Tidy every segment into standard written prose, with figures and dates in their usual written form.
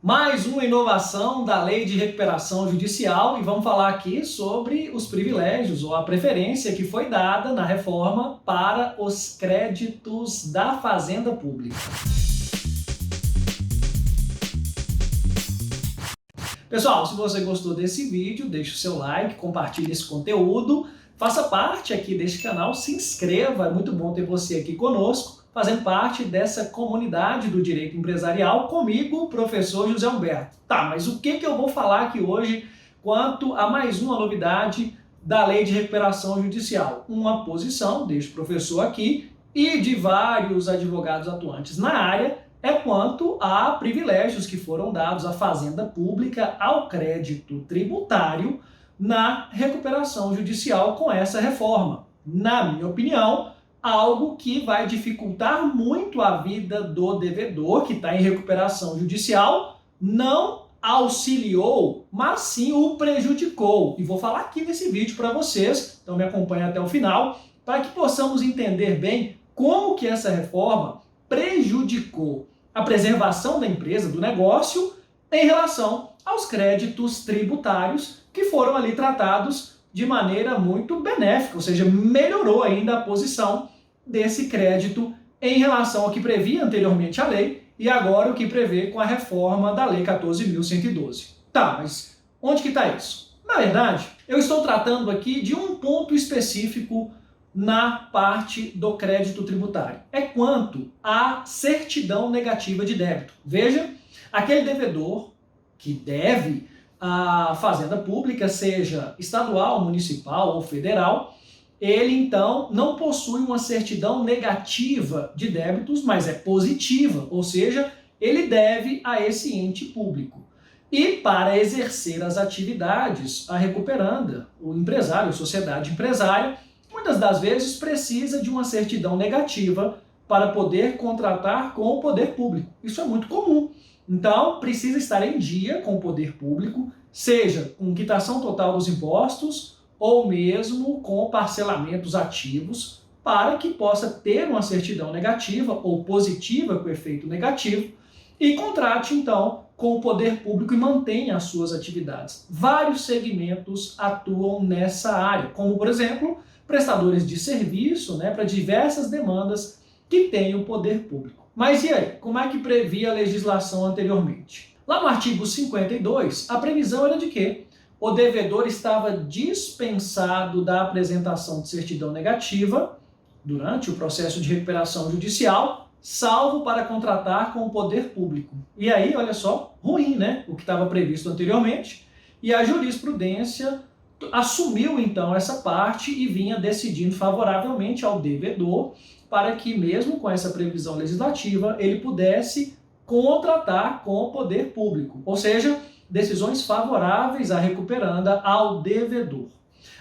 Mais uma inovação da Lei de Recuperação Judicial e vamos falar aqui sobre os privilégios ou a preferência que foi dada na reforma para os créditos da Fazenda Pública. Pessoal, se você gostou desse vídeo, deixe o seu like, compartilhe esse conteúdo, faça parte aqui deste canal, se inscreva, é muito bom ter você aqui conosco, fazendo parte dessa comunidade do direito empresarial, comigo, o professor José Humberto. Tá, mas o que eu vou falar aqui hoje quanto a mais uma novidade da Lei de Recuperação Judicial? Uma posição deste professor aqui e de vários advogados atuantes na área é quanto a privilégios que foram dados à Fazenda Pública ao crédito tributário na recuperação judicial com essa reforma. Na minha opinião, algo que vai dificultar muito a vida do devedor que está em recuperação judicial, não auxiliou, mas sim o prejudicou. E vou falar aqui nesse vídeo para vocês, então me acompanhe até o final, para que possamos entender bem como que essa reforma prejudicou a preservação da empresa, do negócio, em relação aos créditos tributários que foram ali tratados de maneira muito benéfica, ou seja, melhorou ainda a posição desse crédito em relação ao que previa anteriormente a lei e agora o que prevê com a reforma da Lei 14.112. Tá, mas onde que está isso? Na verdade, eu estou tratando aqui de um ponto específico na parte do crédito tributário. É quanto à certidão negativa de débito. Veja, aquele devedor que deve à Fazenda Pública, seja estadual, municipal ou federal, ele então não possui uma certidão negativa de débitos, mas é positiva, ou seja, ele deve a esse ente público. E para exercer as atividades, a recuperanda, o empresário, a sociedade empresária, muitas das vezes precisa de uma certidão negativa para poder contratar com o poder público. Isso é muito comum. Então, precisa estar em dia com o poder público, seja com quitação total dos impostos ou mesmo com parcelamentos ativos, para que possa ter uma certidão negativa ou positiva com efeito negativo e contrate, então, com o poder público e mantenha as suas atividades. Vários segmentos atuam nessa área, como, por exemplo, prestadores de serviço, para diversas demandas que têm o poder público. Mas e aí? Como é que previa a legislação anteriormente? Lá no artigo 52, a previsão era de que o devedor estava dispensado da apresentação de certidão negativa durante o processo de recuperação judicial, salvo para contratar com o poder público. E aí, olha só, ruim, o que estava previsto anteriormente, e a jurisprudência assumiu então essa parte e vinha decidindo favoravelmente ao devedor para que mesmo com essa previsão legislativa ele pudesse contratar com o poder público, ou seja, decisões favoráveis à recuperanda ao devedor.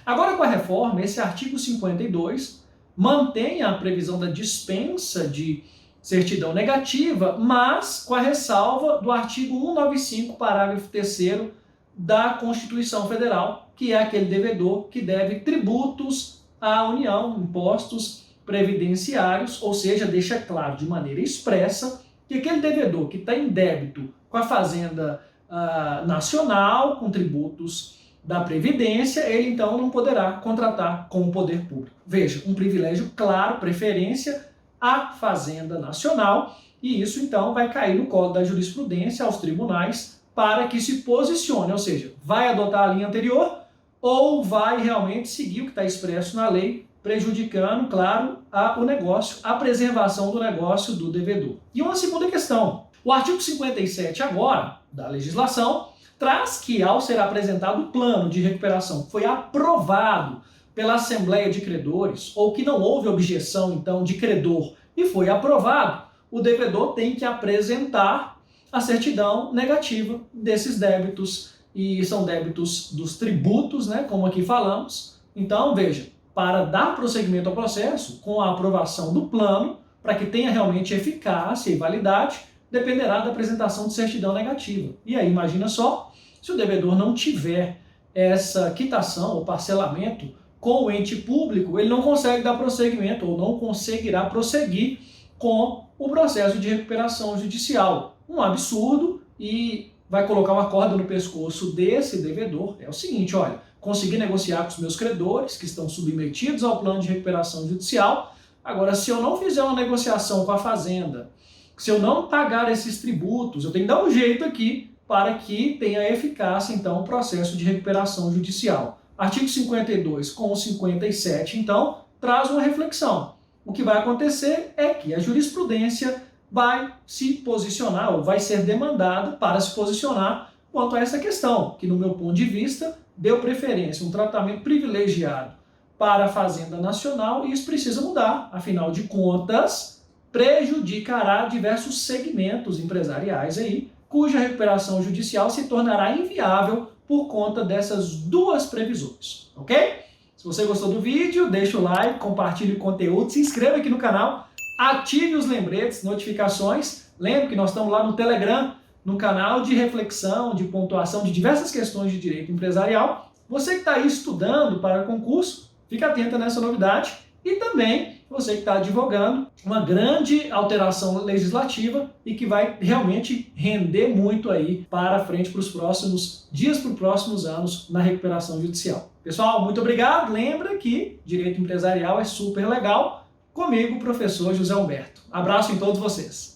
Agora com a reforma, esse artigo 52 mantém a previsão da dispensa de certidão negativa, mas com a ressalva do artigo 195, parágrafo 3º da Constituição Federal, que é aquele devedor que deve tributos à União, impostos previdenciários, ou seja, deixa claro de maneira expressa que aquele devedor que está em débito com a Fazenda Nacional, com tributos da Previdência, ele então não poderá contratar com o poder público. Veja, um privilégio claro, preferência à Fazenda Nacional, e isso então vai cair no colo da jurisprudência aos tribunais para que se posicione, ou seja, vai adotar a linha anterior ou vai realmente seguir o que está expresso na lei, prejudicando, claro, o negócio, a preservação do negócio do devedor. E uma segunda questão, o artigo 57 agora, da legislação, traz que ao ser apresentado o plano de recuperação que foi aprovado pela Assembleia de Credores, ou que não houve objeção, então, de credor e foi aprovado, o devedor tem que apresentar a certidão negativa desses débitos, e são débitos dos tributos, como aqui falamos. Então, veja, para dar prosseguimento ao processo, com a aprovação do plano, para que tenha realmente eficácia e validade, dependerá da apresentação de certidão negativa. E aí, imagina só, se o devedor não tiver essa quitação ou parcelamento com o ente público, ele não consegue dar prosseguimento ou não conseguirá prosseguir com o processo de recuperação judicial. Um absurdo e vai colocar uma corda no pescoço desse devedor. É o seguinte, olha, consegui negociar com os meus credores, que estão submetidos ao plano de recuperação judicial. Agora, se eu não fizer uma negociação com a Fazenda, se eu não pagar esses tributos, eu tenho que dar um jeito aqui para que tenha eficácia, então, o processo de recuperação judicial. Artigo 52 com o 57, então, traz uma reflexão. O que vai acontecer é que a jurisprudência vai se posicionar, ou vai ser demandada para se posicionar quanto a essa questão, que no meu ponto de vista deu preferência, um tratamento privilegiado para a Fazenda Nacional, e isso precisa mudar, afinal de contas, prejudicará diversos segmentos empresariais aí, cuja recuperação judicial se tornará inviável por conta dessas duas previsões, ok? Se você gostou do vídeo, deixa o like, compartilhe o conteúdo, se inscreva aqui no canal, ative os lembretes, notificações. Lembre que nós estamos lá no Telegram, no canal de reflexão, de pontuação de diversas questões de direito empresarial. Você que está aí estudando para concurso, fica atento nessa novidade. E também você que está advogando uma grande alteração legislativa e que vai realmente render muito aí para frente para os próximos dias, para os próximos anos na recuperação judicial. Pessoal, muito obrigado. Lembra que direito empresarial é super legal. Comigo, professor José Humberto. Abraço em todos vocês.